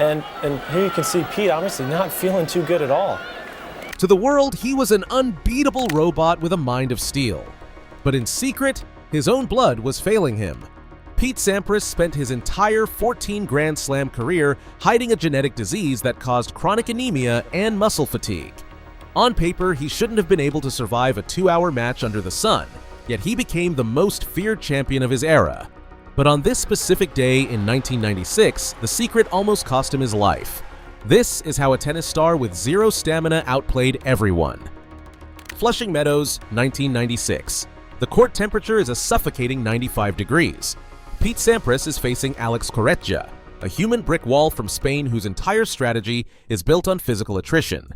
And here you can see Pete obviously not feeling too good at all. To the world, he was an unbeatable robot with a mind of steel. But in secret, his own blood was failing him. Pete Sampras spent his entire 14 Grand Slam career hiding a genetic disease that caused chronic anemia and muscle fatigue. On paper, he shouldn't have been able to survive a 2-hour match under the sun, yet he became the most feared champion of his era. But on this specific day in 1996, the secret almost cost him his life. This is how a tennis star with zero stamina outplayed everyone. Flushing Meadows, 1996. The court temperature is a suffocating 95 degrees. Pete Sampras is facing Alex Corretja, a human brick wall from Spain whose entire strategy is built on physical attrition.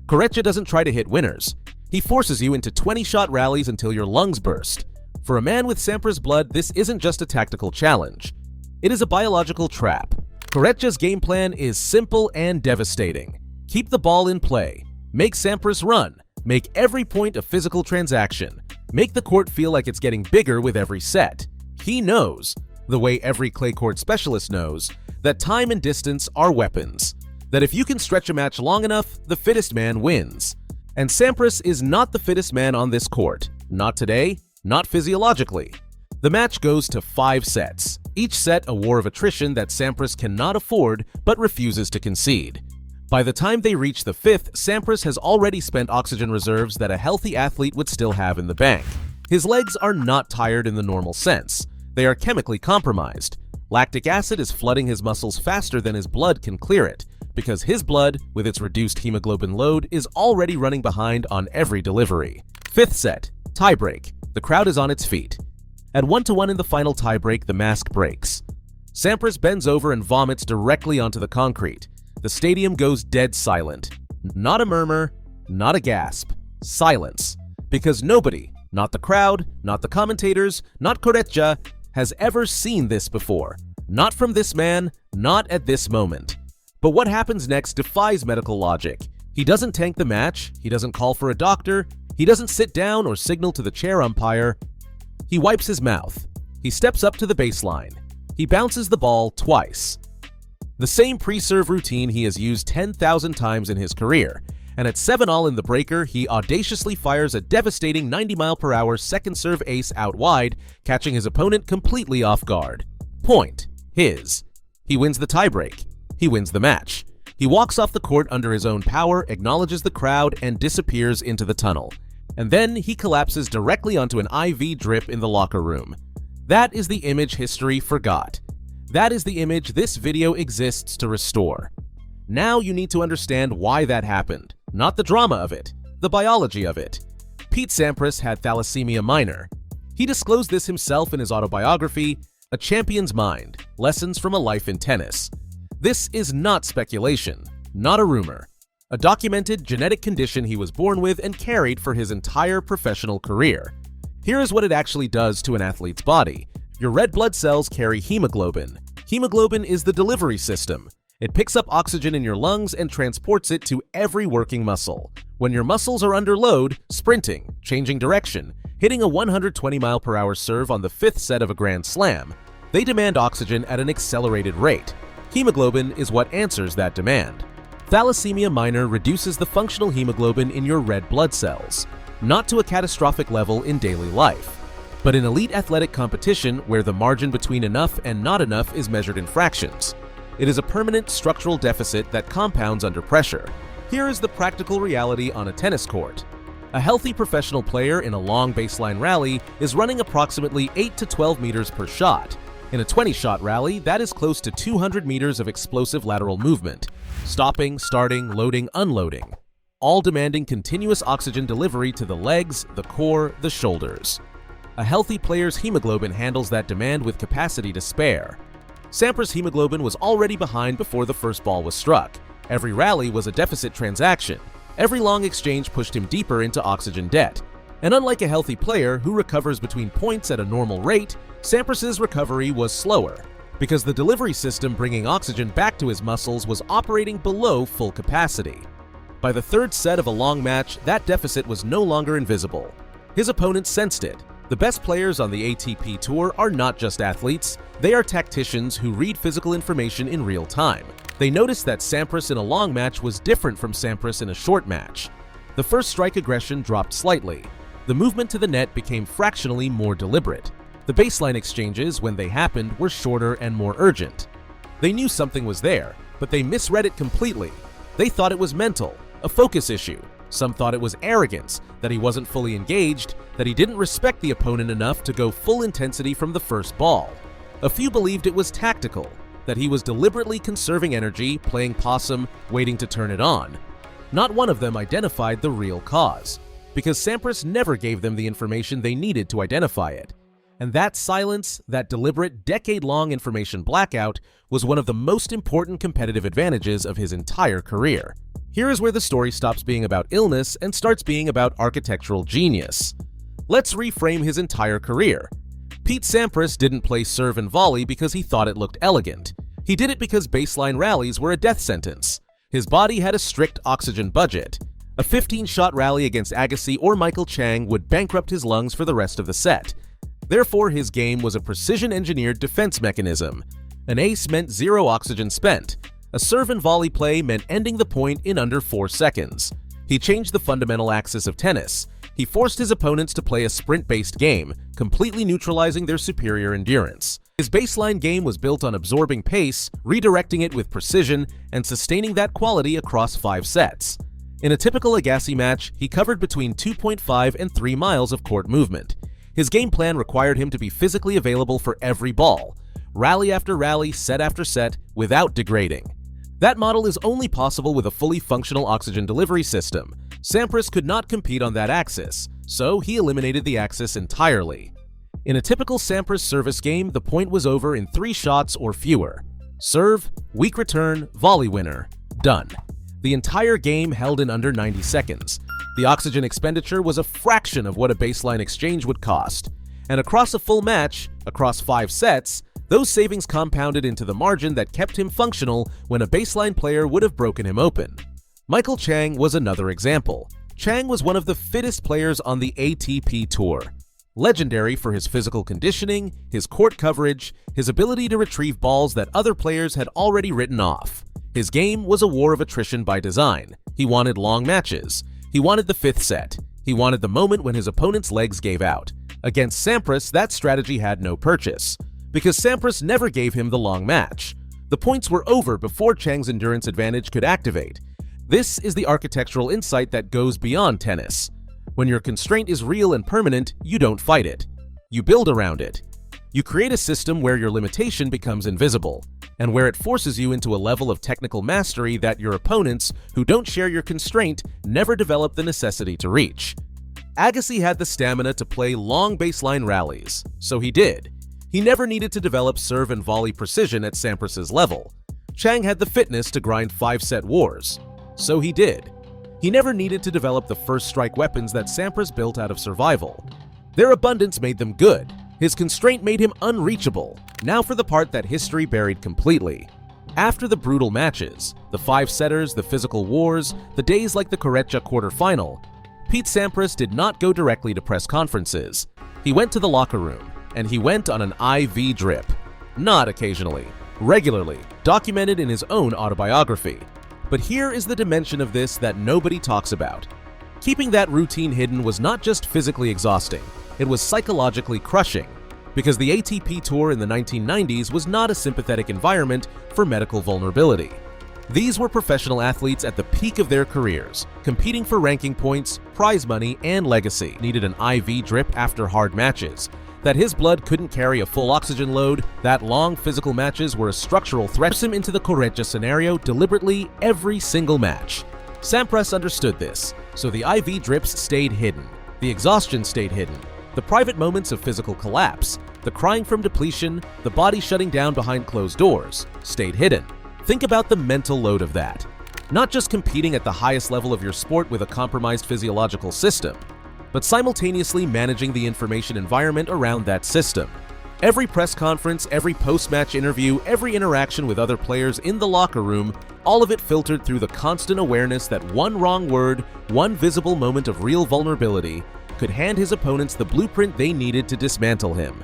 Corretja doesn't try to hit winners. He forces you into 20-shot rallies until your lungs burst. For a man with Sampras' blood, this isn't just a tactical challenge. It is a biological trap. Corretja's game plan is simple and devastating. Keep the ball in play. Make Sampras run. Make every point a physical transaction. Make the court feel like it's getting bigger with every set. He knows, the way every clay court specialist knows, that time and distance are weapons. That if you can stretch a match long enough, the fittest man wins. And Sampras is not the fittest man on this court. Not today, not physiologically. The match goes to 5 sets, each set a war of attrition that Sampras cannot afford but refuses to concede. By the time they reach the 5th, Sampras has already spent oxygen reserves that a healthy athlete would still have in the bank. His legs are not tired in the normal sense. They are chemically compromised. Lactic acid is flooding his muscles faster than his blood can clear it, because his blood, with its reduced hemoglobin load, is already running behind on every delivery. 5th set, tiebreak. The crowd is on its feet. At 1-1 in the final tiebreak, the mask breaks. Sampras bends over and vomits directly onto the concrete. The stadium goes dead silent. Not a murmur, not a gasp. Silence. Because nobody, not the crowd, not the commentators, not Corretja, has ever seen this before. Not from this man, not at this moment. But what happens next defies medical logic. He doesn't tank the match, he doesn't call for a doctor, he doesn't sit down or signal to the chair umpire. He wipes his mouth. He steps up to the baseline. He bounces the ball twice. The same pre-serve routine he has used 10,000 times in his career. And at 7-all in the breaker, he audaciously fires a devastating 90-mile-per-hour second-serve ace out wide, catching his opponent completely off guard. Point. His. He wins the tiebreak. He wins the match. He walks off the court under his own power, acknowledges the crowd, and disappears into the tunnel. And then he collapses directly onto an IV drip in the locker room. That is the image history forgot. That is the image this video exists to restore. Now you need to understand why that happened. Not the drama of it, the biology of it. Pete Sampras had thalassemia minor. He disclosed this himself in his autobiography, A Champion's Mind, Lessons from a Life in Tennis. This is not speculation, not a rumor. A documented genetic condition he was born with and carried for his entire professional career. Here is what it actually does to an athlete's body. Your red blood cells carry hemoglobin. Hemoglobin is the delivery system. It picks up oxygen in your lungs and transports it to every working muscle. When your muscles are under load, sprinting, changing direction, hitting a 120-mile-per-hour serve on the 5th set of a Grand Slam, they demand oxygen at an accelerated rate. Hemoglobin is what answers that demand. Thalassemia minor reduces the functional hemoglobin in your red blood cells, not to a catastrophic level in daily life, but in elite athletic competition where the margin between enough and not enough is measured in fractions. It is a permanent structural deficit that compounds under pressure. Here is the practical reality on a tennis court. A healthy professional player in a long baseline rally is running approximately 8 to 12 meters per shot. In a 20-shot rally, that is close to 200 meters of explosive lateral movement, stopping, starting, loading, unloading, all demanding continuous oxygen delivery to the legs, the core, the shoulders. A healthy player's hemoglobin handles that demand with capacity to spare. Sampras' hemoglobin was already behind before the first ball was struck. Every rally was a deficit transaction. Every long exchange pushed him deeper into oxygen debt. And unlike a healthy player who recovers between points at a normal rate, Sampras' recovery was slower, because the delivery system bringing oxygen back to his muscles was operating below full capacity. By the 3rd set of a long match, that deficit was no longer invisible. His opponents sensed it. The best players on the ATP Tour are not just athletes, they are tacticians who read physical information in real time. They noticed that Sampras in a long match was different from Sampras in a short match. The first strike aggression dropped slightly. The movement to the net became fractionally more deliberate. The baseline exchanges, when they happened, were shorter and more urgent. They knew something was there, but they misread it completely. They thought it was mental, a focus issue. Some thought it was arrogance, that he wasn't fully engaged, that he didn't respect the opponent enough to go full intensity from the first ball. A few believed it was tactical, that he was deliberately conserving energy, playing possum, waiting to turn it on. Not one of them identified the real cause, because Sampras never gave them the information they needed to identify it. And that silence, that deliberate, decade-long information blackout, was one of the most important competitive advantages of his entire career. Here is where the story stops being about illness and starts being about architectural genius. Let's reframe his entire career. Pete Sampras didn't play serve and volley because he thought it looked elegant. He did it because baseline rallies were a death sentence. His body had a strict oxygen budget. A 15-shot rally against Agassi or Chang would bankrupt his lungs for the rest of the set. Therefore, his game was a precision-engineered defense mechanism. An ace meant 0 oxygen spent. A serve and volley play meant ending the point in under 4 seconds. He changed the fundamental axis of tennis. He forced his opponents to play a sprint-based game, completely neutralizing their superior endurance. His baseline game was built on absorbing pace, redirecting it with precision, and sustaining that quality across 5 sets. In a typical Agassi match, he covered between 2.5 and 3 miles of court movement. His game plan required him to be physically available for every ball, rally after rally, set after set, without degrading. That model is only possible with a fully functional oxygen delivery system. Sampras could not compete on that axis, so he eliminated the axis entirely. In a typical Sampras service game, the point was over in 3 shots or fewer. Serve, weak return, volley winner. Done. The entire game held in under 90 seconds. The oxygen expenditure was a fraction of what a baseline exchange would cost. And across a full match, across 5 sets, those savings compounded into the margin that kept him functional when a baseline player would have broken him open. Chang was another example. Chang was one of the fittest players on the ATP Tour. Legendary for his physical conditioning, his court coverage, his ability to retrieve balls that other players had already written off. His game was a war of attrition by design. He wanted long matches. He wanted the 5th set. He wanted the moment when his opponent's legs gave out. Against Sampras, that strategy had no purchase, because Sampras never gave him the long match. The points were over before Chang's endurance advantage could activate. This is the architectural insight that goes beyond tennis. When your constraint is real and permanent, you don't fight it. You build around it. You create a system where your limitation becomes invisible, and where it forces you into a level of technical mastery that your opponents, who don't share your constraint, never develop the necessity to reach. Agassi had the stamina to play long baseline rallies, so he did. He never needed to develop serve and volley precision at Sampras's level. Chang had the fitness to grind 5-set wars, so he did. He never needed to develop the first strike weapons that Sampras built out of survival. Their abundance made them good. His constraint made him unreachable. Now for the part that history buried completely. After the brutal matches, the 5-setters, the physical wars, the days like the Correggia quarterfinal, Pete Sampras did not go directly to press conferences. He went to the locker room, and he went on an IV drip. Not occasionally, regularly, documented in his own autobiography. But here is the dimension of this that nobody talks about. Keeping that routine hidden was not just physically exhausting, it was psychologically crushing, because the ATP Tour in the 1990s was not a sympathetic environment for medical vulnerability. These were professional athletes at the peak of their careers, competing for ranking points, prize money, and legacy. Needed an IV drip after hard matches. That his blood couldn't carry a full oxygen load, that long physical matches were a structural threat. Him into the Correggia scenario deliberately every single match. Sampras understood this, so the IV drips stayed hidden. The exhaustion stayed hidden. The private moments of physical collapse, the crying from depletion, the body shutting down behind closed doors, stayed hidden. Think about the mental load of that. Not just competing at the highest level of your sport with a compromised physiological system, but simultaneously managing the information environment around that system. Every press conference, every post-match interview, every interaction with other players in the locker room, all of it filtered through the constant awareness that one wrong word, one visible moment of real vulnerability, could hand his opponents the blueprint they needed to dismantle him.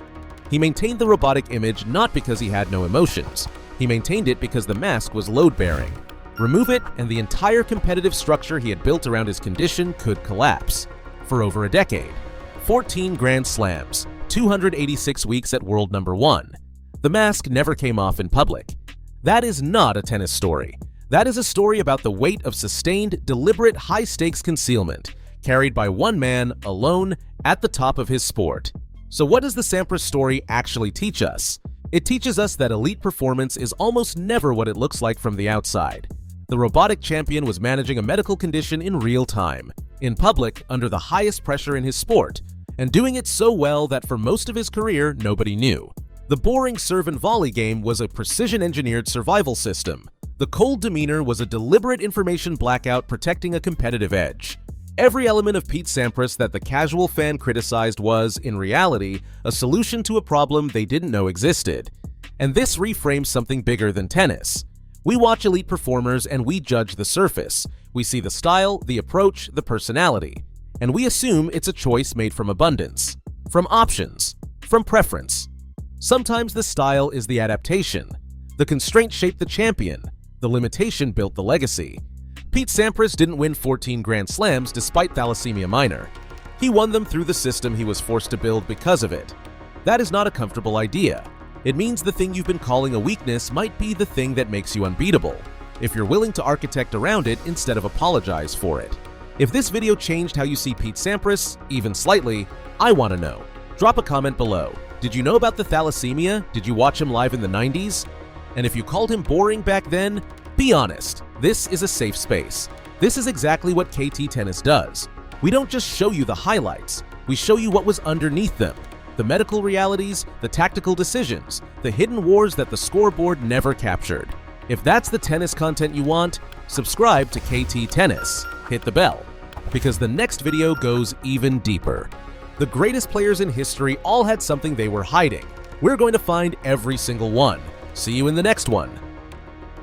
He maintained the robotic image not because he had no emotions. He He maintained it because the mask was load-bearing. Remove it, and the entire competitive structure he had built around his condition could collapse. For over a decade. 14 Grand Slams, 286 weeks at world number 1. The mask never came off in public. That is not a tennis story. That is a story about the weight of sustained, deliberate, high-stakes concealment, carried by one man, alone, at the top of his sport. So what does the Sampras story actually teach us? It teaches us that elite performance is almost never what it looks like from the outside. The robotic champion was managing a medical condition in real time, in public, under the highest pressure in his sport, and doing it so well that for most of his career, nobody knew. The boring serve and volley game was a precision-engineered survival system. The cold demeanor was a deliberate information blackout protecting a competitive edge. Every element of Pete Sampras that the casual fan criticized was, in reality, a solution to a problem they didn't know existed. And this reframes something bigger than tennis. We watch elite performers and we judge the surface. We see the style, the approach, the personality. And we assume it's a choice made from abundance, from options, from preference. Sometimes the style is the adaptation. The constraint shaped the champion. The limitation built the legacy. Pete Sampras didn't win 14 Grand Slams despite thalassemia minor. He won them through the system he was forced to build because of it. That is not a comfortable idea. It means the thing you've been calling a weakness might be the thing that makes you unbeatable, if you're willing to architect around it instead of apologize for it. If this video changed how you see Pete Sampras, even slightly, I want to know. Drop a comment below. Did you know about the thalassemia? Did you watch him live in the 90s? And if you called him boring back then, be honest. This is a safe space. This is exactly what KT Tennis does. We don't just show you the highlights, we show you what was underneath them. The medical realities, the tactical decisions, the hidden wars that the scoreboard never captured. If that's the tennis content you want, subscribe to KT Tennis. Hit the bell, because the next video goes even deeper. The greatest players in history all had something they were hiding. We're going to find every single one. See you in the next one.